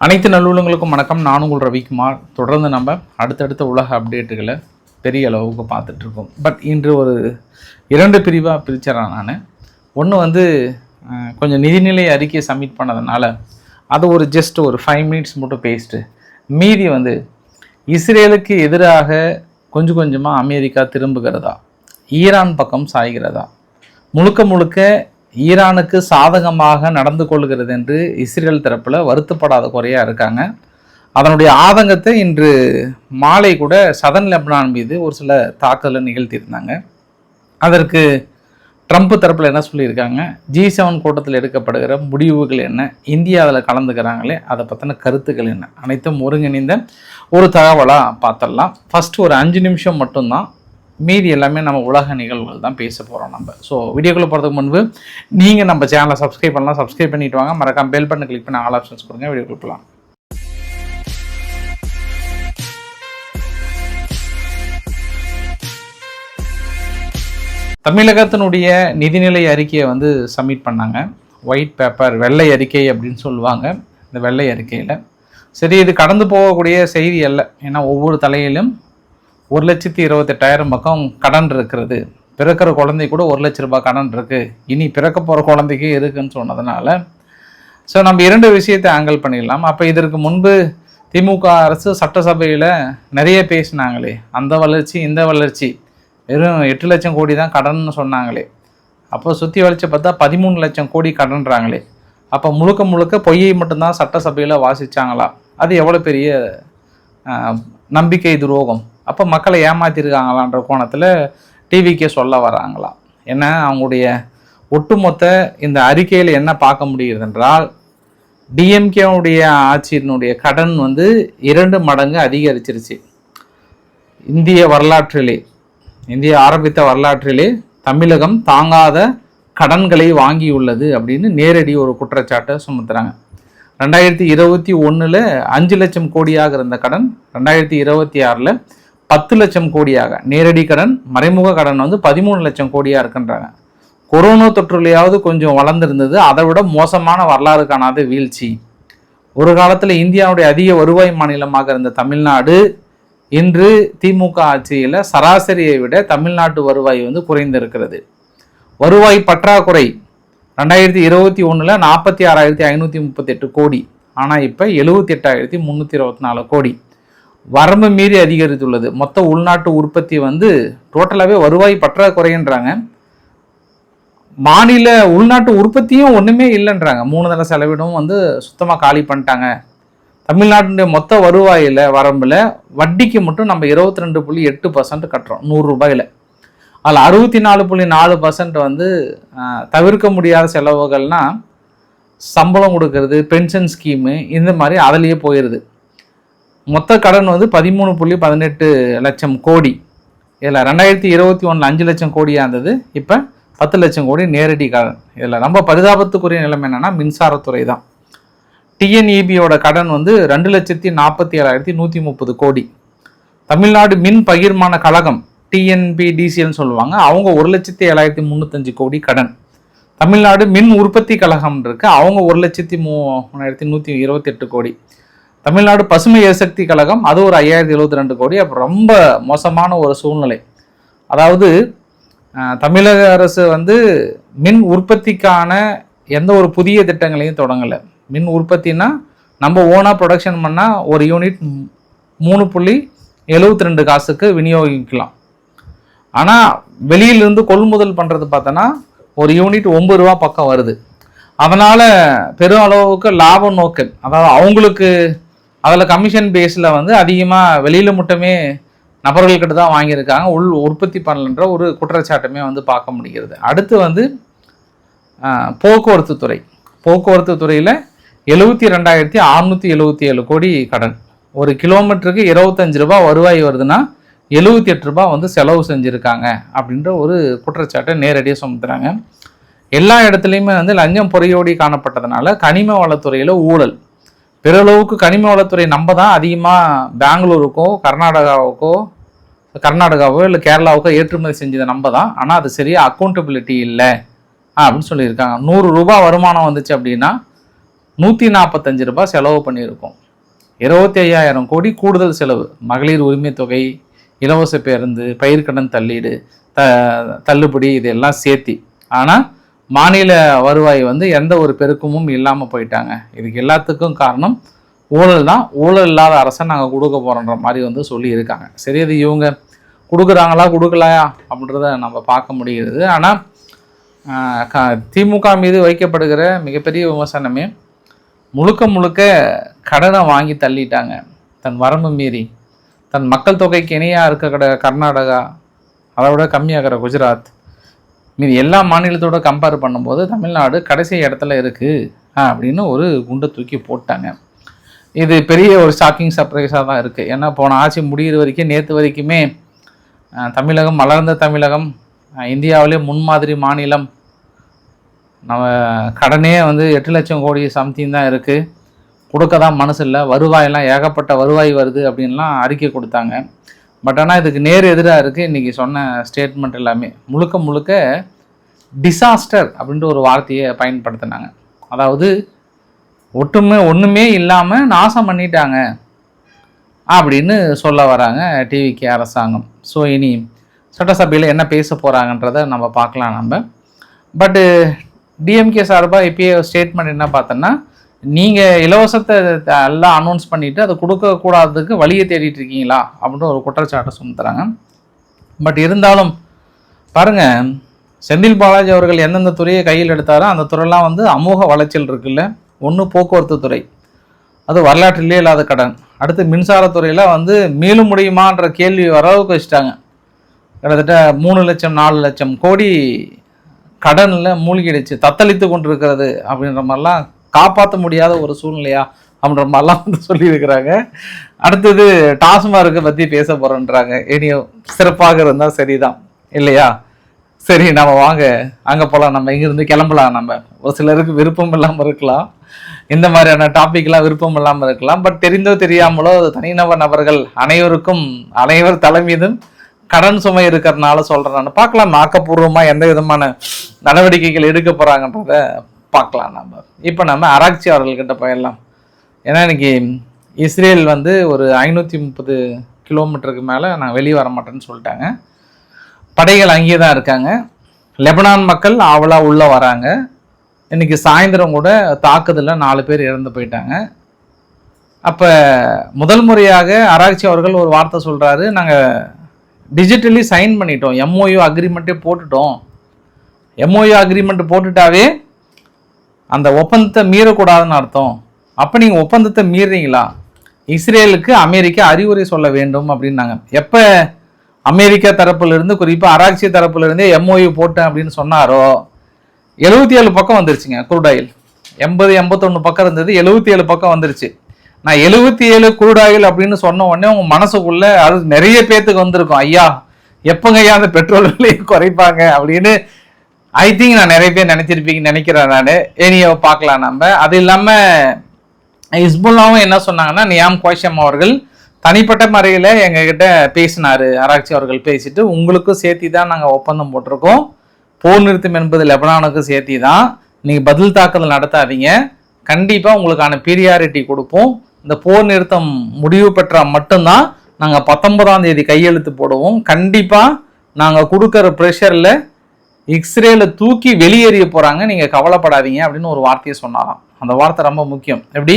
அனைத்து நல்லுள்ளங்களுக்கும் வணக்கம். நான் உங்கள் ரவிக்குமார். தொடர்ந்து நம்ம அடுத்தடுத்த உலக அப்டேட்டுகளை பெரிய அளவுக்கு பார்த்துட்ருக்கோம். பட் இன்று ஒரு 2 பிரிவாக பிரிச்சிடறேன் நான். ஒன்று கொஞ்சம் நிதிநிலை அறிக்கையை சப்மிட் பண்ணதுனால அது ஜஸ்ட் ஒரு 5 மினிட்ஸ் மட்டும் பேசிட்டு, மீதி இஸ்ரேலுக்கு எதிராக கொஞ்சம் கொஞ்சமாக அமெரிக்கா திரும்புகிறதா, ஈரான் பக்கம் சாய்கிறதா, முழுக்க ஈரானுக்கு சாதகமாக நடந்து கொள்கிறது என்று இஸ்ரேல் தரப்பில் வருத்தப்படாத குறையாக இருக்காங்க. அதனுடைய ஆதங்கத்தை இன்று மாலை கூட சதன் லெபனான் மீது ஒரு சில தாக்குதலை நிகழ்த்தியிருந்தாங்க. அதற்கு ட்ரம்ப் தரப்பில் என்ன சொல்லியிருக்காங்க, G7 கூட்டத்தில் எடுக்கப்படுகிற முடிவுகள் என்ன, இந்தியா அதில் கலந்துக்கிறாங்களே அதை பற்றின கருத்துக்கள் என்ன, அனைத்தும் ஒருங்கிணைந்த ஒரு தகவலாக பார்த்துடலாம். ஃபஸ்ட்டு ஒரு 5 நிமிஷம் மட்டும்தான், மீதி எல்லாமே நம்ம உலக நிகழ்வுகள் தான் பேச போகிறோம் நம்ம. ஸோ வீடியோக்குள்ளே போகிறதுக்கு முன்பு நீங்கள் நம்ம சேனலை சப்ஸ்கிரைப் பண்ணலாம், சப்ஸ்கிரைப் பண்ணிட்டு வாங்க. மறக்காம பெல் பட்டன் கிளிக் பண்ணி ஆல் ஆப்ஷன்ஸ் கொடுங்க. வீடியோக்குள்ள போகலாம். தமிழகத்தினுடைய நிதிநிலை அறிக்கையை சப்மிட் பண்ணாங்க. ஒயிட் பேப்பர், வெள்ளை அறிக்கை அப்படின்னு சொல்லுவாங்க. இந்த வெள்ளை அறிக்கையில் சரி, இது கடந்து போகக்கூடிய செய்தி அல்ல. ஏன்னா ஒவ்வொரு தலையிலும் 1,28,000 பக்கம் கடன் இருக்கிறது. பிறக்கிற குழந்தை கூட 1 லட்ச ரூபாய் கடன் இருக்குது, இனி பிறக்க போகிற குழந்தைக்கு இருக்குன்னு சொன்னதுனால ஸோ நம்ம 2 விஷயத்தை ஆங்கிள் பண்ணிடலாம். அப்போ இதற்கு முன்பு திமுக அரசு சட்டசபையில் நிறைய பேசினாங்களே, அந்த வளர்ச்சி இந்த வளர்ச்சி, வெறும் 8 லட்சம் கோடி தான் கடன் சொன்னாங்களே, அப்போ சுற்றி வளர்ச்சி பார்த்தா 13 லட்சம் கோடி கடன்றாங்களே, அப்போ முழுக்க பொய்யை மட்டும்தான் சட்டசபையில் வாசித்தாங்களா? அது எவ்வளோ பெரிய நம்பிக்கை துரோகம். அப்போ மக்களை ஏமாற்றிருக்காங்களான்ற கோணத்தில் டிவிக்கே சொல்ல வராங்களாம். ஏன்னா அவங்களுடைய ஒட்டுமொத்த இந்த அறிக்கையில் என்ன பார்க்க முடிகிறது என்றால், டிஎம்கேவுடைய ஆட்சியினுடைய கடன் 2 மடங்கு அதிகரிச்சிருச்சு. இந்திய ஆரம்பித்த வரலாற்றிலே தமிழகம் தாங்காத கடன்களை வாங்கியுள்ளது அப்படின்னு நேரடி ஒரு குற்றச்சாட்டை சுமத்துறாங்க. 2021 5 லட்சம் கோடியாக இருந்த கடன் 2026 10 லட்சம் கோடியாக, நேரடி கடன், மறைமுக கடன் 13 லட்சம் கோடியாக இருக்குன்றாங்க. கொரோனா தொற்றுலையாவது கொஞ்சம் வளர்ந்துருந்தது, அதை விட மோசமான வரலாறு காணாத வீழ்ச்சி. ஒரு காலத்தில் இந்தியாவுடைய அதிக வருவாய் மாநிலமாக இருந்த தமிழ்நாடு இன்று திமுக ஆட்சியில் சராசரியை விட தமிழ்நாட்டு வருவாய் குறைந்திருக்கிறது. வருவாய் பற்றாக்குறை 2021 46,538 கோடி, ஆனால் இப்போ 78,324 கோடி, வரம்பு மீறி அதிகரித்துள்ளது. மொத்த உள்நாட்டு உற்பத்தி டோட்டலாகவே வருவாய் பற்றாக்குறைன்றாங்க. மாநில உள்நாட்டு உற்பத்தியும் ஒன்றுமே இல்லைன்றாங்க. 3 தடவை செலவிடும் சுத்தமாக காலி பண்ணிட்டாங்க. தமிழ்நாட்டுடைய மொத்த வருவாயில் வரம்பில் வட்டிக்கு மட்டும் நம்ம 22.8% கட்டுறோம் 100 ரூபாயில். அதில் 64.4% தவிர்க்க முடியாத செலவுகள்னால் சம்பளம் கொடுக்கறது, பென்ஷன் ஸ்கீமு, இந்த மாதிரி அதிலேயே போயிடுது. மொத்த கடன் 13.18 லட்சம் கோடி. இதில் 2021 5 லட்சம் கோடியாக இருந்தது, இப்போ 10 லட்சம் கோடி நேரடி கடன். இதில் ரொம்ப பரிதாபத்துக்குரிய நிலைமை என்னென்னா மின்சாரத்துறை தான். டிஎன்இபியோட கடன் 2,47,130 கோடி. தமிழ்நாடு மின் பகிர்மான கழகம் டிஎன்பிடிசிஎல்னு சொல்லுவாங்க, அவங்க 1,07,305 கோடி கடன். தமிழ்நாடு மின் உற்பத்தி கழகம் இருக்கு, அவங்க 1,03,128 கோடி. தமிழ்நாடு பசுமை எரிசக்தி கழகம் அது ஒரு 5,072 கோடி. அப்போ ரொம்ப மோசமான ஒரு சூழ்நிலை. அதாவது தமிழக அரசு மின் உற்பத்திக்கான எந்த ஒரு புதிய திட்டங்களையும் தொடங்கலை. மின் உற்பத்தினா நம்ம ஓனாக ப்ரொடக்ஷன் பண்ணால் ஒரு யூனிட் 3.72 காசுக்கு விநியோகிக்கலாம். ஆனால் வெளியிலிருந்து கொள்முதல் பண்ணுறது பார்த்தோன்னா ஒரு யூனிட் 9 ரூபா பக்கம் வருது. அதனால் பெரும் அளவுக்கு லாபம் நோக்கு, அதாவது அவங்களுக்கு அதில் கமிஷன் பேஸில் அதிகமாக வெளியில் மட்டுமே நபர்கள்கிட்ட தான் வாங்கியிருக்காங்க, உற்பத்தி பண்ணலன்ற ஒரு குற்றச்சாட்டுமே பார்க்க முடிகிறது. அடுத்து போக்குவரத்து துறையில் 72,677 கோடி கடன். ஒரு கிலோமீட்டருக்கு 25 ரூபா வருவாய் வருதுன்னா 78 ரூபா செலவு செஞ்சுருக்காங்க அப்படின்ற ஒரு குற்றச்சாட்டை நேரடியாக சுமத்துறாங்க. எல்லா இடத்துலையுமே லஞ்சம் பொறையோடி காணப்பட்டதுனால கனிம வளத்துறையில் ஊழல். பெருளவுக்கு கனிம வளத்துறை நம்ம தான் அதிகமாக பெங்களூருக்கோ கர்நாடகாவோ இல்லை கேரளாவுக்கோ ஏற்றுமதி செஞ்சது நம்ம தான். ஆனால் அது சரியாக அக்கௌண்டபிலிட்டி இல்லை அப்படின்னு சொல்லியிருக்காங்க. 100 ரூபா வருமானம் வந்துச்சு அப்படின்னா 145 ரூபாய் செலவு பண்ணியிருக்கோம். 25,000 கோடி கூடுதல் செலவு. மகளிர் உரிமை தொகை, இலவச பேருந்து, பயிர்க்கடன் தள்ளுபடி இதெல்லாம் சேர்த்தி. ஆனால் மாநில வருவாய் எந்த ஒரு பெருக்கமும் இல்லாமல் போயிட்டாங்க. இதுக்கு எல்லாத்துக்கும் காரணம் ஊழல் தான். ஊழல் இல்லாத அரசை நாங்கள் கொடுக்க போகிறோன்ற மாதிரி சொல்லியிருக்காங்க. சரி, அது இவங்க கொடுக்குறாங்களா கொடுக்கலையா அப்படின்றத நம்ம பார்க்க முடிகிறது. ஆனால் திமுக மீது வைக்கப்படுகிற மிகப்பெரிய விமர்சனமே முழுக்க கடனை வாங்கி தள்ளிட்டாங்க. தன் வரம்பு மீறி தன் மக்கள் தொகைக்கு இணையாக இருக்க கர்நாடகா, அதை விட கம்மியாகிற குஜராத், மீது எல்லா மாநிலத்தோட கம்பேர் பண்ணும்போது தமிழ்நாடு கடைசி இடத்துல இருக்குது அப்படின்னு ஒரு குண்டை தூக்கி போட்டாங்க. இது பெரிய ஒரு ஷாக்கிங் சர்ப்ரைஸாக தான் இருக்குது. ஏன்னா போன ஆட்சி முடிகிற வரைக்கும், நேற்று வரைக்குமே தமிழகம் வளர்ந்த தமிழகம், இந்தியாவிலே முன்மாதிரி மாநிலம், நம்ம கடனே 8 லட்சம் கோடி சம்திங் தான் இருக்குது, கொடுக்க தான் மனசு இல்லை, வருவாயெல்லாம் ஏகப்பட்ட வருவாய் வருது அப்படின்லாம் அறிக்கை கொடுத்தாங்க. பட் ஆனால் இதுக்கு நேர் எதிராக இருக்குது இன்றைக்கி சொன்ன ஸ்டேட்மெண்ட் எல்லாமே. முழுக்க டிசாஸ்டர் அப்படின்ற ஒரு வார்த்தையை பயன்படுத்தினாங்க. அதாவது ஒன்றுமே இல்லாமல் நாசம் பண்ணிட்டாங்க அப்படின்னு சொல்ல வராங்க டிவிகே அரசாங்கம். ஸோ இனி சட்டசபையில் என்ன பேச போகிறாங்கன்றதை நம்ம பார்க்கலாம். பட்டு டிஎம்கே சார்பாக இப்போயே ஸ்டேட்மெண்ட் என்ன பார்த்தோன்னா, நீங்கள் இலவசத்தை எல்லாம் அனௌன்ஸ் பண்ணிவிட்டு அதை கொடுக்கக்கூடாததுக்கு வழியை தேடிட்டு இருக்கீங்களா அப்படின்ற ஒரு குற்றச்சாட்டை சுமத்துறாங்க. பட் இருந்தாலும் பாருங்கள், செந்தில் பாலாஜி அவர்கள் எந்தெந்த துறையை கையில் எடுத்தாரோ அந்த துறையெல்லாம் அமோக வளர்ச்சியில் இருக்குல்ல. ஒன்று போக்குவரத்து துறை, அது வரலாற்றிலே இல்லாத கடன். அடுத்து மின்சாரத்துறையில் மீளும் முடியுமான்ற கேள்வி வரவுக்கு வச்சுட்டாங்க. கிட்டத்தட்ட 3 லட்சம் 4 லட்சம் கோடி கடனில் மூழ்கிடுச்சு, தத்தளித்து கொண்டிருக்கிறது அப்படின்ற மாதிரிலாம், காப்பாற்ற முடியாத ஒரு சூழ்நிலையா அப்படின்ற மாதிரிலாம் சொல்லியிருக்கிறாங்க. அடுத்தது டாஸ்மார்க்கை பற்றி பேச போகிறோன்றாங்க. இனியும் சிறப்பாக இருந்தால் சரிதான் இல்லையா? சரி, நம்ம வாங்க அங்கே போகலாம். நம்ம இங்கேருந்து கிளம்பலாம். நம்ம ஒரு சிலருக்கு விருப்பம் இல்லாமல் இருக்கலாம், இந்த மாதிரியான டாபிக்லாம் விருப்பம் இல்லாமல் இருக்கலாம். பட் தெரிந்தோ தெரியாமலோ தனிநபர் நபர்கள் அனைவர் தலைமீதும் கடன் சுமை இருக்கிறதுனால சொல்கிறேன். நான் பார்க்கலாம் ஆக்கப்பூர்வமாக எந்த விதமான நடவடிக்கைகள் எடுக்க போகிறாங்கன்றத பார்க்கலாம். இப்போ நம்ம ஆராய்ச்சி அவர்கள்கிட்ட போயிடலாம். ஏன்னா இன்னைக்கு இஸ்ரேல் ஒரு 530 கிலோமீட்டருக்கு மேலே நான் வெளியே வர மாட்டேன்னு சொல்லிட்டாங்க. படைகள் அங்கேயே தான் இருக்காங்க. லெபனான் மக்கள் ஆவலாக உள்ளே வராங்க. இன்றைக்கி சாயந்தரம் கூட தாக்குதலில் 4 பேர் இறந்து போயிட்டாங்க. அப்போ முதல் முறையாக ஆராய்ச்சி அவர்கள் ஒரு வார்த்தை சொல்கிறாரு, நாங்கள் டிஜிட்டலி சைன் பண்ணிட்டோம், எம்ஓயு அக்ரிமெண்ட்டே போட்டுட்டோம். எம்ஓயு அக்ரிமெண்ட் போட்டுட்டாவே அந்த ஒப்பந்தத்தை மீறக்கூடாதுன்னு அர்த்தம். அப்போ நீங்கள் ஒப்பந்தத்தை மீறீங்களா? இஸ்ரேலுக்கு அமெரிக்கா அறிவுரை சொல்ல வேண்டும் அப்படின்னாங்க. எப்போ அமெரிக்கா தரப்புலேருந்து, குறிப்பாக ஆராய்ச்சி தரப்புலேருந்தே எம்ஓயு போட்டேன் அப்படின்னு சொன்னாரோ 77 பக்கம் வந்துருச்சுங்க. குரூடாயில் 80-81 பக்கம் இருந்தது, 77 பக்கம் வந்துருச்சு. நான் 77 குரூடாயில் அப்படின்னு சொன்ன உடனே உங்கள் மனசுக்குள்ளே அது நிறைய பேர்த்துக்கு வந்திருக்கும், ஐயா எப்போங்க ஐயா அந்த பெட்ரோல் விலையை குறைப்பாங்க அப்படின்னு. ஐ திங்க் நான் நிறைய பேர் நினைச்சிருப்பீங்கன்னு நினைக்கிறேன் நான். இனியோ பார்க்கலாம் நம்ம. அது இல்லாமல் ஹிஸ்புல்லாவும் என்ன சொன்னாங்கன்னா, நியாம் கோஷம் அவர்கள் தனிப்பட்ட முறையில் எங்ககிட்ட பேசினார். ஆராய்ச்சி அவர்கள் பேசிட்டு, உங்களுக்கும் சேர்த்தி தான் நாங்கள் ஒப்பந்தம் போட்டிருக்கோம், போர் நிறுத்தம் என்பது லெபனானுக்கு சேர்த்தி தான், நீங்கள் பதில் தாக்குதல் நடத்தாதீங்க, கண்டிப்பாக உங்களுக்கான பீரியாரிட்டி கொடுப்போம், இந்த போர் நிறுத்தம் முடிவு பெற்றால் மட்டும்தான் நாங்கள் 19ஆம் தேதி கையெழுத்து போடுவோம், கண்டிப்பாக நாங்கள் கொடுக்குற ப்ரெஷரில் இஸ்ரேலை தூக்கி வெளியேறிய போகிறாங்க, நீங்கள் கவலைப்படாதீங்க அப்படின்னு ஒரு வார்த்தையை சொன்னாராம். அந்த வார்த்தை ரொம்ப முக்கியம். எப்படி?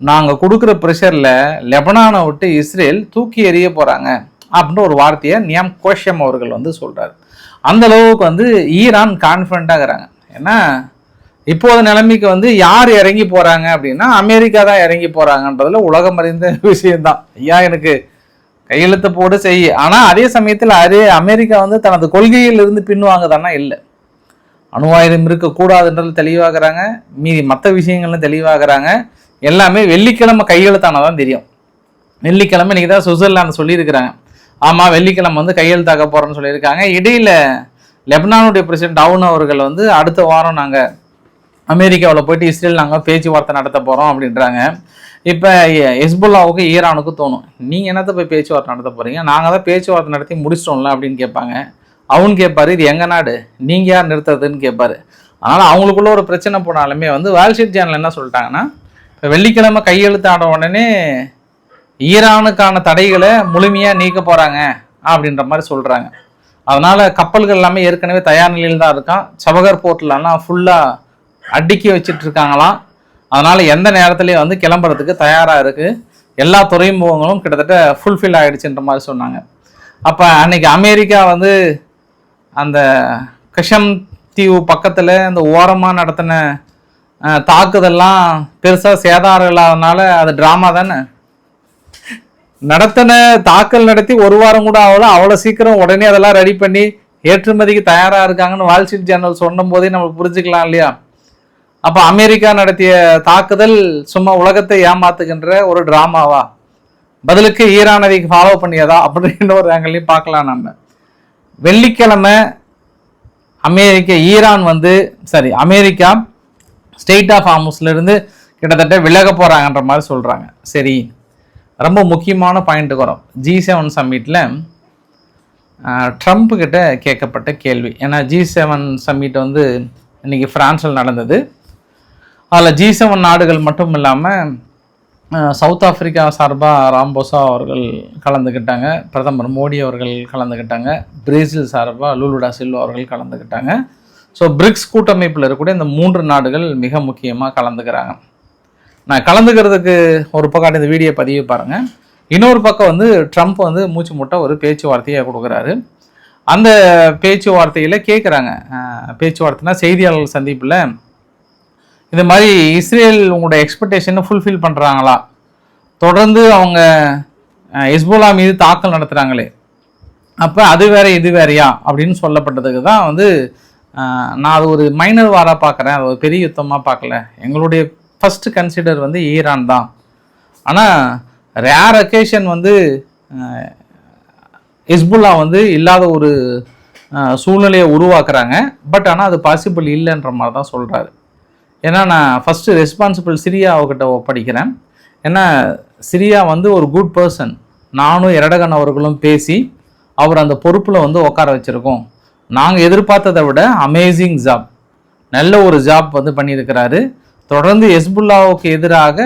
நாங்கள் கொடுக்குற ப்ரெஷரில் லெபனானை விட்டு இஸ்ரேல் தூக்கி எறிய போகிறாங்க அப்படின்ற ஒரு வார்த்தையை நியாம் கோஷம் அவர்கள் சொல்கிறார். அந்த அளவுக்கு ஈரான் கான்ஃபிடண்ட்டாக இருக்கிறாங்க. ஏன்னா இப்போது நிலைமைக்கு யார் இறங்கி போகிறாங்க அப்படின்னா அமெரிக்கா தான் இறங்கி போகிறாங்கன்றதுல உலகம் அறிந்த விஷயம்தான். ஐயா எனக்கு கையெழுத்து போட்டு செய். ஆனால் அதே சமயத்தில் அமெரிக்கா தனது கொள்கையிலிருந்து பின்வாங்க தானே இல்லை. அணு ஆயுதம் இருக்கக்கூடாதுன்றது தெளிவாகிறாங்க, மீதி மற்ற விஷயங்கள்லாம் தெளிவாகிறாங்க. எல்லாமே வெள்ளிக்கிழமை கையெழுத்தானதான் தெரியும். வெள்ளிக்கிழமை இன்றைக்கி தான் சுவிட்சர்லாந்து சொல்லியிருக்கிறாங்க, ஆமாம் வெள்ளிக்கிழமை கையெழுத்தாக்க போகிறோன்னு சொல்லியிருக்காங்க. இடையில் லெபனானுடைய பிரசிடென்ட் டவுன் அவர்கள் அடுத்த வாரம் நாங்கள் அமெரிக்காவில் போயிட்டு இஸ்ரேல் நாங்கள் பேச்சுவார்த்தை நடத்த போகிறோம் அப்படின்றாங்க. இப்போ ஹிஸ்புல்லாவுக்கு ஈரானுக்கு தோணும், நீங்கள் என்னத்தை போய் பேச்சுவார்த்தை நடத்த போகிறீங்க, நாங்கள் தான் பேச்சுவார்த்தை நடத்தி முடிச்சிட்டோம்ல அப்படின்னு கேட்பாங்க. அவன் கேட்பார், இது எங்கள் நாடு, நீங்கள் யார் நிறுத்துறதுன்னு கேட்பார். அதனால் அவங்களுக்குள்ள ஒரு பிரச்சனை போனாலுமே வந்து வால் ஸ்ட்ரீட் ஜேர்னல் என்ன சொல்லிட்டாங்கன்னா, இப்போ வெள்ளிக்கிழமை கையெழுத்தாட உடனே ஈரானுக்கான தடைகளை முழுமையாக நீக்க போகிறாங்க அப்படின்ற மாதிரி சொல்கிறாங்க. அதனால் கப்பல்கள் எல்லாமே ஏற்கனவே தயார் நிலையில் தான் இருக்கான். சபகர் போர்ட்லலாம் ஃபுல்லாக அடுக்கி வச்சுட்டு இருக்காங்களாம். அதனால் எந்த நேரத்துலேயும் வந்து கிளம்புறதுக்கு தயாராக இருக்குது. எல்லா துறைமுகங்களும் கிட்டத்தட்ட ஃபுல்ஃபில் ஆகிடுச்சுன்ற மாதிரி சொன்னாங்க. அப்போ அன்னைக்கு அமெரிக்கா வந்து அந்த கஷம் தீவு பக்கத்தில் இந்த ஓரமாக நடத்தின தாக்குதல்லாம் பெருசாக சேதாரம் இல்லாதனால அது ட்ராமா தானே. நடத்தின தாக்கல் நடத்தி ஒரு வாரம் கூட அவ்வளோ சீக்கிரம் உடனே அதெல்லாம் ரெடி பண்ணி ஏற்றுமதிக்கு தயாராக இருக்காங்கன்னு வால் ஸ்ட்ரீட் ஜேர்னல் சொன்னும் போதே நம்ம புரிஞ்சுக்கலாம் இல்லையா. அப்போ அமெரிக்கா நடத்திய தாக்குதல் சும்மா உலகத்தை ஏமாத்துகின்ற ஒரு ட்ராமாவா, பதிலுக்கு ஈரான் அதுக்கு ஃபாலோ பண்ணியதா அப்படின்ற ஒரு ஆங்கிலையும் பார்க்கலாம். நம்ம வெள்ளிக்கிழமை அமெரிக்கா ஸ்டேட் ஆஃப் ஹார்முஸ்லேருந்து கிட்டத்தட்ட விலக போகிறாங்கன்ற மாதிரி சொல்கிறாங்க. சரி, ரொம்ப முக்கியமான பாயிண்ட்டுக்கு வரும். G7 சம்மிட்டில் ட்ரம்ப் கிட்ட கேட்கப்பட்ட கேள்வி. ஏன்னா G7 சம்மிட் வந்து இன்றைக்கி ஃப்ரான்ஸில் நடந்தது. அதில் G7 நாடுகள் மட்டும் இல்லாமல் சவுத் ஆஃப்ரிக்கா சார்பாக ராம்போசா அவர்கள் கலந்துக்கிட்டாங்க, பிரதமர் மோடி அவர்கள் கலந்துக்கிட்டாங்க, பிரேசில் சார்பாக லூலுடா சில்வா அவர்கள் கலந்துக்கிட்டாங்க. ஸோ பிரிக்ஸ் கூட்டமைப்பில் இருக்கக்கூடிய இந்த 3 நாடுகள் மிக முக்கியமாக கலந்துக்கிறாங்க. நான் கலந்துக்கிறதுக்கு ஒரு பக்கம் இந்த வீடியோ பதிவு பாருங்கள். இன்னொரு பக்கம் வந்து ட்ரம்ப் வந்து மூச்சு முட்டை ஒரு பேச்சுவார்த்தையை கொடுக்குறாரு. அந்த பேச்சுவார்த்தையில் கேட்குறாங்க, பேச்சுவார்த்தைனா செய்தியாளர்கள் சந்திப்பில், இந்த மாதிரி இஸ்ரேல் உங்களோட எக்ஸ்பெக்டேஷனை ஃபுல்ஃபில் பண்ணுறாங்களா, தொடர்ந்து அவங்க ஹெஸ்போலா மீது தாக்கல் நடத்துகிறாங்களே, அப்போ அது வேற இது வேறையா அப்படின்னு சொல்லப்பட்டதுக்கு தான் வந்து நான் அது ஒரு மைனர் வாராக பார்க்குறேன், அது ஒரு பெரிய யுத்தமாக பார்க்கல. எங்களுடைய ஃபஸ்ட்டு கன்சிடர் வந்து ஈரான் தான். ஆனால் ரேர் அக்கேஷன் வந்து ஹெஸ்புல்லா வந்து இல்லாத ஒரு சூழ்நிலையை உருவாக்குறாங்க. பட் ஆனால் அது பாசிபிள் இல்லைன்ற மாதிரி தான் சொல்கிறாரு. ஏன்னா நான் ஃபஸ்ட்டு ரெஸ்பான்சிபிள் சிரியாவுக்கிட்ட ஒப்படைக்கிறேன். ஏன்னா சிரியா வந்து ஒரு குட் பர்சன். நானும் எரடகன் அவர்களும் பேசி அவர் அந்த பொறுப்பில் வந்து உட்கார வச்சுருக்கோம். நாங்கள் எதிர்பார்த்ததை விட அமேசிங் ஜாப், நல்ல ஒரு ஜாப் வந்து பண்ணியிருக்கிறாரு. தொடர்ந்து ஹெஸ்புல்லாவுக்கு எதிராக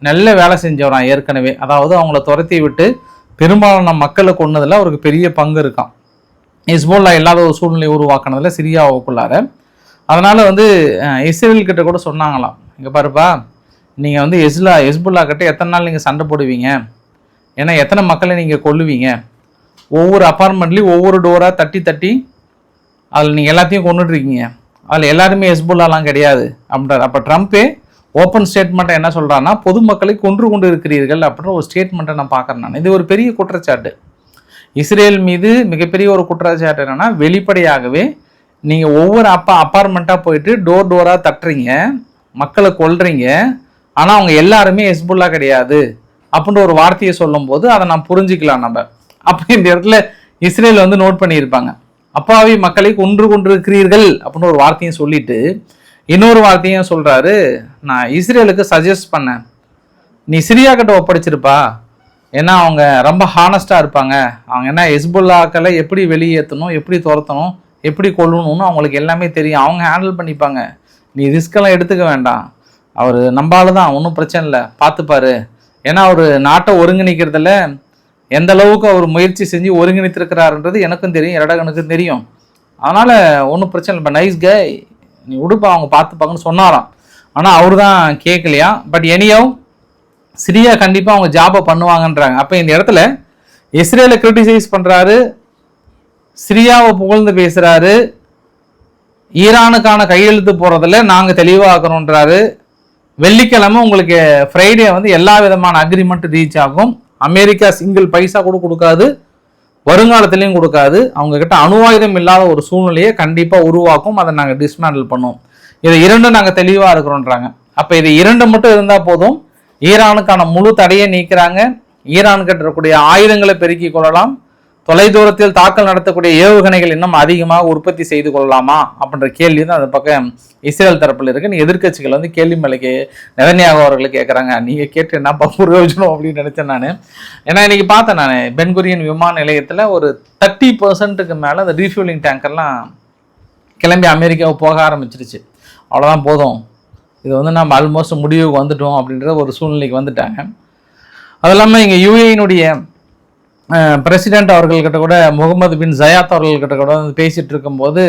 நல்ல வேலை செஞ்சவரான் ஏற்கனவே. அதாவது அவங்கள துரத்தி விட்டு பெரும்பாலான மக்களை கொன்னதில் அவருக்கு பெரிய பங்கு இருக்கான். ஹெஸ்புல்லா இல்லாத ஒரு சூழ்நிலை உருவாக்குனதில் சிரியாவுக்குள்ளார. அதனால் வந்து இஸ்ரேல்கிட்ட கூட சொன்னாங்களாம், இங்கே பாருப்பா, நீங்கள் வந்து ஹெஸ்புல்லா கிட்ட எத்தனை நாள் நீங்கள் சண்டை போடுவீங்க, ஏன்னா எத்தனை மக்களை நீங்கள் கொல்லுவீங்க, ஒவ்வொரு அப்பார்ட்மெண்ட்லேயும் ஒவ்வொரு டோராக தட்டி தட்டி அதில் நீங்கள் எல்லாத்தையும் கொண்டுட்ருக்கீங்க, அதில் எல்லாருமே ஹெஸ்புல்லாலாம் கிடையாது அப்படின்றார். அப்போ ட்ரம்ப்பே ஓப்பன் ஸ்டேட்மெண்ட்டை என்ன சொல்கிறான்னா, பொதுமக்களை கொண்டு இருக்கிறீர்கள் அப்படின்ற ஒரு ஸ்டேட்மெண்ட்டை நான் பார்க்குறேன். நான் இது ஒரு பெரிய குற்றச்சாட்டு இஸ்ரேல் மீது. மிகப்பெரிய ஒரு குற்றச்சாட்டு என்னென்னா, வெளிப்படையாகவே நீங்கள் ஒவ்வொரு அப்பார்ட்மெண்ட்டாக போயிட்டு டோராக தட்டுறீங்க, மக்களை கொல்றீங்க, ஆனால் அவங்க எல்லாருமே ஹெஸ்புல்லா கிடையாது அப்படின்ற ஒரு வார்த்தையை சொல்லும்போது அதை நான் புரிஞ்சுக்கலாம் நம்ம. அப்போ இந்த இடத்துல இஸ்ரேல் வந்து நோட் பண்ணியிருப்பாங்க, அப்பாவி மக்களை கொண்டிருக்கிறீர்கள் அப்படின்னு ஒரு வார்த்தையும் சொல்லிட்டு இன்னொரு வார்த்தையும் சொல்கிறாரு, நான் இஸ்ரேலுக்கு சஜஸ்ட் பண்ணேன், நீ சிரியா கிட்ட ஒப்படைச்சிருப்பா, ஏன்னா அவங்க ரொம்ப ஹானஸ்டாக இருப்பாங்க, அவங்க என்ன ஹெஸ்புல்லாக்களை எப்படி வெளியேற்றணும், எப்படி துரத்தணும், எப்படி கொள்ளணும்னு அவங்களுக்கு எல்லாமே தெரியும், அவங்க ஹேண்டில் பண்ணிப்பாங்க, நீ ரிஸ்கெல்லாம் எடுத்துக்க வேண்டாம், அவர் நம்பால தான், ஒன்றும் பிரச்சனை இல்லை, பார்த்துப்பாரு, ஏன்னா அவர் நாட்டை ஒருங்கிணைக்கிறதுல எந்த அளவுக்கு அவர் முயற்சி செஞ்சு ஒருங்கிணைத்திருக்கிறாருன்றது எனக்கும் தெரியும், எரடகனுக்கும் தெரியும், அதனால் ஒன்றும் பிரச்சனை இல்லை, நைஸ் கே, நீ உடுப்பா, அவங்க பார்த்துப்பாங்கன்னு சொன்னாராம். ஆனால் அவர் தான் கேட்கலையா. பட் எனியோ சிரியா கண்டிப்பாக அவங்க ஜாபை பண்ணுவாங்கன்றாங்க. அப்போ இந்த இடத்துல இஸ்ரேலை கிரிட்டிசைஸ் பண்ணுறாரு, சிரியாவை புகழ்ந்து பேசுகிறாரு, ஈரானுக்கான கையெழுத்து போகிறதில் நாங்கள் தெளிவாகிறோன்றாரு. வெள்ளிக்கிழமை உங்களுக்கு ஃப்ரைடே வந்து எல்லா விதமான அக்ரிமெண்ட் ரீச் ஆகும். அமெரிக்கா சிங்கிள் பைசா கூட கொடுக்காது, வருங்காலத்திலையும் கொடுக்காது. அவங்கக்கிட்ட அணுவாயுதம் இல்லாத ஒரு சூழ்நிலையை கண்டிப்பாக உருவாக்கும், அதை நாங்கள் டிஸ்மேண்டில் பண்ணுவோம். இதை 2 நாங்கள் தெளிவாக இருக்கிறோன்றாங்க. அப்போ இது 2 மட்டும் இருந்தால் போதும், ஈரானுக்கான முழு தடையை நீக்கிறாங்க. ஈரானுக்கு இருக்கக்கூடிய ஆயுதங்களை பெருக்கிக் கொள்ளலாம், தொலைதூரத்தில் தாக்கல் நடத்தக்கூடிய ஏவுகணைகள் இன்னும் அதிகமாக உற்பத்தி செய்து கொள்ளலாமா அப்படின்ற கேள்வி தான் அந்த பக்கம் இஸ்ரேல் தரப்பில் இருக்கு. எதிர்கட்சிகள் வந்து கேள்வி மேலைக்கு நெதன்யாகு அவர்களுக்கு கேட்குறாங்க, நீங்கள் கேட்டு என்ன பிரயோஜனம் அப்படின்னு நினச்சேன் நான். ஏன்னா இன்னைக்கு பார்த்தேன் நான், பென்குரியன் விமான நிலையத்தில் ஒரு 30% மேலே அந்த ரீஃபியூலிங் டேங்கர்லாம் கிளம்பி அமெரிக்காவை போக ஆரம்பிச்சிருச்சு. அவ்வளோதான் போதும், இது வந்து நம்ம ஆல்மோஸ்ட் முடிவுக்கு வந்துட்டோம் அப்படின்ற ஒரு சூழ்நிலைக்கு வந்துட்டாங்க. அது இல்லாமல் இங்கே யூஏயினுடைய பிரசிடெண்ட் அவர்கள்கிட்ட கூட முகமது பின் ஜயாத் அவர்கள்கிட்ட கூட வந்து பேசிகிட்டு இருக்கும்போது,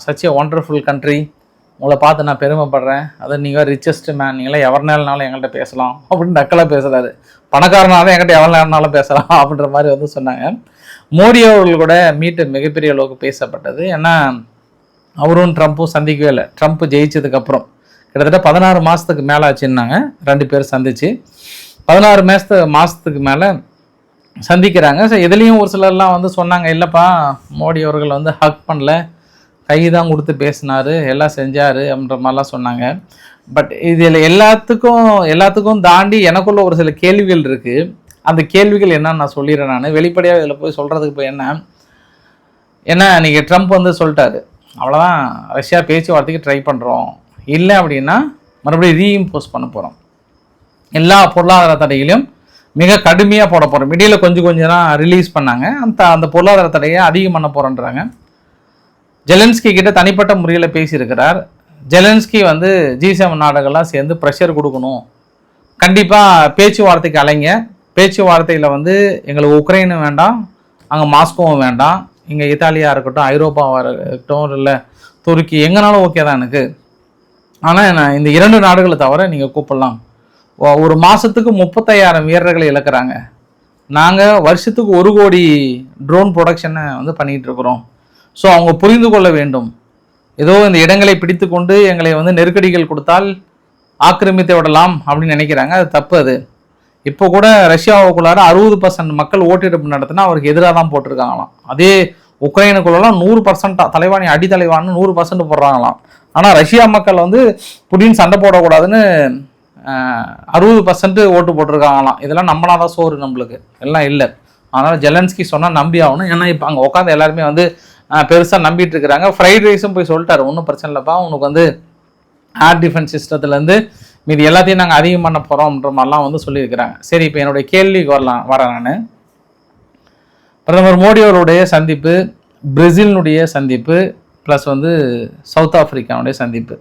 சச் ஏ ஒண்டர்ஃபுல் கண்ட்ரி, உங்களை பார்த்து நான் பெருமைப்படுறேன், அது நீங்கள் ரிச்சஸ்ட் மேன், நீங்களாம் எவர் நேரம்னாலும் எங்கள்கிட்ட பேசலாம் அப்படின்னு நக்கலாக பேசுகிறாரு. பணக்காரனாலும் என்கிட்ட எவ்வளோ நேரம்னாலும் பேசலாம் அப்படின்ற மாதிரி வந்து சொன்னாங்க. மோடி அவர்கள் கூட மீட்டு மிகப்பெரிய அளவுக்கு பேசப்பட்டது. ஏன்னா அவரும் ட்ரம்ப்பும் சந்திக்கவே இல்லை. ட்ரம்ப் ஜெயிச்சதுக்கப்புறம் கிட்டத்தட்ட 16 மாதத்துக்கு மேலே ஆச்சுன்னாங்க 2 பேர் சந்திச்சு. 16 மாதத்துக்கு மேலே சந்திக்கிறாங்க. ஸோ இதுலேயும் ஒரு சிலர்லாம் வந்து சொன்னாங்க, இல்லைப்பா மோடி அவர்கள் வந்து ஹக் பண்ணல, கை தான் கொடுத்து பேசினார், எல்லாம் செஞ்சார் அப்படின்ற மாதிரிலாம் சொன்னாங்க. பட் இதில் எல்லாத்துக்கும் தாண்டி எனக்குள்ள ஒரு சில கேள்விகள் இருக்குது. அந்த கேள்விகள் என்னன்னு நான் சொல்லிடுறேன். நான் வெளிப்படையாக இதில் போய் சொல்கிறதுக்கு போய் ஏன்னா இன்றைக்கி ட்ரம்ப் வந்து சொல்லிட்டாரு, அவ்வளோதான் ரஷ்யா பேச்சுவார்த்தைக்கு ட்ரை பண்ணுறோம், இல்லை அப்படின்னா மறுபடியும் ரீஇம்போஸ் பண்ண போகிறோம், எல்லா பொருளாதார தடைகளையும் மிக கடுமையாக போட போகிறோம். இடையில் கொஞ்சம் தான் ரிலீஸ் பண்ணாங்க. அந்த பொருளாதார தடையை அதிகம் பண்ண போகிறோன்றாங்க. ஜெலன்ஸ்கி கிட்ட தனிப்பட்ட முறையில் பேசியிருக்கிறார். ஜெலன்ஸ்கி வந்து G7 நாடுகள்லாம் சேர்ந்து ப்ரெஷர் கொடுக்கணும், கண்டிப்பாக பேச்சுவார்த்தைக்கு அலைங்க, பேச்சுவார்த்தையில் வந்து எங்களுக்கு உக்ரைனும் வேண்டாம், அங்கே மாஸ்கோவும் வேண்டாம், இங்கே இத்தாலியாக இருக்கட்டும், ஐரோப்பாவாக இருக்கட்டும், இல்லை துருக்கி, எங்கனாலும் ஓகே தான் எனக்கு, ஆனால் நான் இந்த 2 நாடுகளை தவிர நீங்கள் கூப்பிடலாம். ஒரு மாதத்துக்கு 35,000 வீரர்களை இழக்கிறாங்க, நாங்கள் வருஷத்துக்கு 1 கோடி ட்ரோன் ப்ரொடக்ஷனை வந்து பண்ணிகிட்டு இருக்கிறோம். ஸோ அவங்க புரிந்து கொள்ள வேண்டும், ஏதோ இந்த இடங்களை பிடித்து கொண்டு எங்களை வந்து நெருக்கடிகள் கொடுத்தால் ஆக்கிரமித்து விடலாம் அப்படின்னு நினைக்கிறாங்க. அது தப்பு. அது இப்போ கூட ரஷ்யாவுக்குள்ளார 60% மக்கள் ஓட்டெடுப்பு நடத்தினா அவருக்கு எதிராக தான் போட்டிருக்காங்களாம். அதே உக்ரைனுக்குள்ளலாம் 100% தலைவாணி அடித்தலைவான்னு 100% போடுறாங்களாம். ஆனால் ரஷ்யா மக்கள் வந்து புடின் சண்டை போடக்கூடாதுன்னு 60% ஓட்டு போட்டிருக்காங்களாம். இதெல்லாம் நம்பினாதான் சோறு நம்மளுக்கு, எல்லாம் இல்லை. அதனால் ஜெலன்ஸ்கி சொன்னால் நம்பி ஆகணும். ஏன்னா இப்போ அங்கே உட்காந்து எல்லாருமே வந்து பெருசாக நம்பிட்டு இருக்கிறாங்க. ஃப்ரைட் ரைஸும் போய் சொல்லிட்டாரு, ஒன்றும் பிரச்சனை இல்லைப்பா, உனக்கு வந்து ஏர் டிஃபென்ஸ் சிஸ்டத்துலேருந்து மீது எல்லாத்தையும் நாங்கள் அதிகம் பண்ண போகிறோம்ன்ற மாதிரிலாம் வந்து சொல்லியிருக்கிறாங்க. சரி, இப்போ என்னுடைய கேள்விக்கு வரேன் நான். பிரதமர் மோடி அவருடைய சந்திப்பு, பிரேசிலினுடைய சந்திப்பு, ப்ளஸ் வந்து சவுத் ஆஃப்ரிக்காவுடைய சந்திப்பு,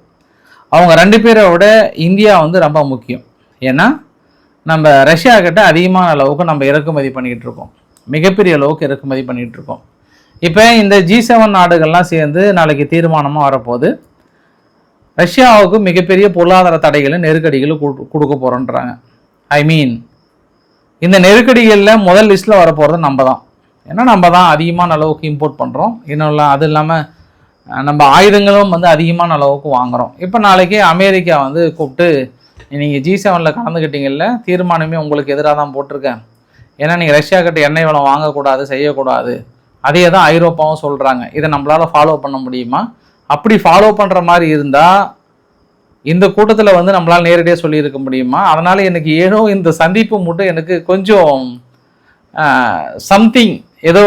அவங்க 2 பேரை விட இந்தியா வந்து ரொம்ப முக்கியம். ஏன்னா நம்ம ரஷ்யா கிட்ட அதிகமான அளவுக்கு நம்ம இறக்குமதி பண்ணிக்கிட்டு இருக்கோம், மிகப்பெரிய அளவுக்கு இறக்குமதி பண்ணிகிட்டு இருக்கோம். இப்போ இந்த G7 நாடுகள்லாம் சேர்ந்து நாளைக்கு தீர்மானமாக வரப்போகுது, ரஷ்யாவுக்கு மிகப்பெரிய பொருளாதார தடைகளும் நெருக்கடிகளும் கொடுக்க போகிறோன்றாங்க. இந்த நெருக்கடிகளில் முதல் லிஸ்ட்டில் வரப்போகிறது நம்ம தான். ஏன்னா நம்ம தான் அதிகமான அளவுக்கு இம்போர்ட் பண்ணுறோம், இன்னும் அது இல்லாமல் நம்ம ஆயுதங்களும் வந்து அதிகமான அளவுக்கு வாங்குகிறோம். இப்போ நாளைக்கு அமெரிக்கா வந்து கூப்பிட்டு, நீங்கள் G7 கலந்துக்கிட்டீங்கல்ல, தீர்மானமே உங்களுக்கு எதிராக தான் போட்டிருக்கேன், ஏன்னா நீங்கள் ரஷ்யா கிட்ட எண்ணெய் வளம் வாங்கக்கூடாது, செய்யக்கூடாது, அதே தான் ஐரோப்பாவும் சொல்கிறாங்க. இதை நம்மளால் ஃபாலோ பண்ண முடியுமா? அப்படி ஃபாலோ பண்ணுற மாதிரி இருந்தால் இந்த கூட்டத்தில் வந்து நம்மளால் நேரடியாக சொல்லியிருக்க முடியுமா? அதனால் எனக்கு ஏதோ இந்த சந்திப்பு மட்டும் எனக்கு கொஞ்சம் சம்திங் ஏதோ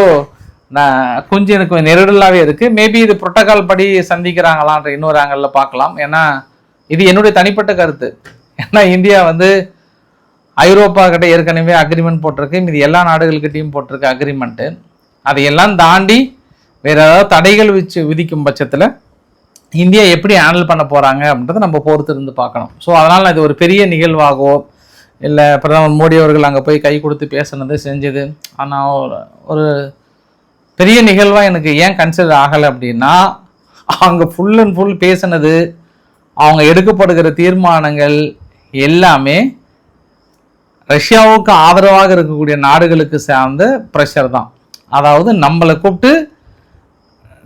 கொஞ்சம் எனக்கு நெருடலாகவே இருக்குது. மேபி இது புரோட்டோகால் படி சந்திக்கிறாங்களான்ற இன்னொரு ஆங்கிளில் பார்க்கலாம். ஏன்னா இது என்னுடைய தனிப்பட்ட கருத்து. ஏன்னா இந்தியா வந்து ஐரோப்பா கிட்ட ஏற்கனவே அக்ரிமெண்ட் போட்டிருக்கு, இது எல்லா நாடுகள்கிட்டையும் போட்டிருக்கு அக்ரிமெண்ட்டு. அதையெல்லாம் தாண்டி வேறு ஏதாவது தடைகள் விதிக்கும் பட்சத்தில் இந்தியா எப்படி ஹேண்டில் பண்ண போகிறாங்க அப்படின்றத நம்ம பொறுத்து இருந்து பார்க்கணும். ஸோ அதனால் இது ஒரு பெரிய நிகழ்வாகவோ இல்லை பிரதமர் மோடி அவர்கள் அங்கே போய் கை கொடுத்து பேசுனது செஞ்சது ஆனால் ஒரு பெரிய நிகழ்வாக எனக்கு ஏன் கன்சிடர் ஆகலை அப்படின்னா, அவங்க ஃபுல் அண்ட் ஃபுல் பேசுனது, அவங்க எடுக்கப்படுகிற தீர்மானங்கள் எல்லாமே ரஷ்யாவுக்கு ஆதரவாக இருக்கக்கூடிய நாடுகளுக்கு சார்ந்த ப்ரெஷர் தான். அதாவது நம்மளை கூப்பிட்டு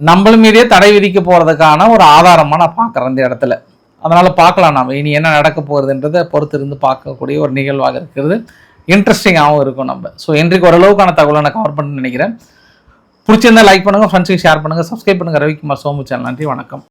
நம்மள மீதே தடை விதிக்க போகிறதுக்கான ஒரு ஆதாரமாக நான் பார்க்குறேன் இந்த இடத்துல. அதனால் பார்க்கலாம், நாம் இனி என்ன நடக்க போகிறதுன்றதை பொறுத்து இருந்து பார்க்கக்கூடிய ஒரு நிகழ்வாக இருக்கிறது. இன்ட்ரெஸ்டிங்காகவும் இருக்கும் நம்ம. ஸோ இன்றைக்கு ஓரளவுக்கான தகவலை நான் கவர் பண்ணணும்னு நினைக்கிறேன். பிடிச்சிருந்தா லைக் பண்ணுங்கள், ஃப்ரெண்ட்ஸுக்கு ஷேர் பண்ணுங்கள், சப்ஸ்கிரைப் பண்ணுங்கள். ரவிக்குமார் சோமு சேனல். நன்றி, வணக்கம்.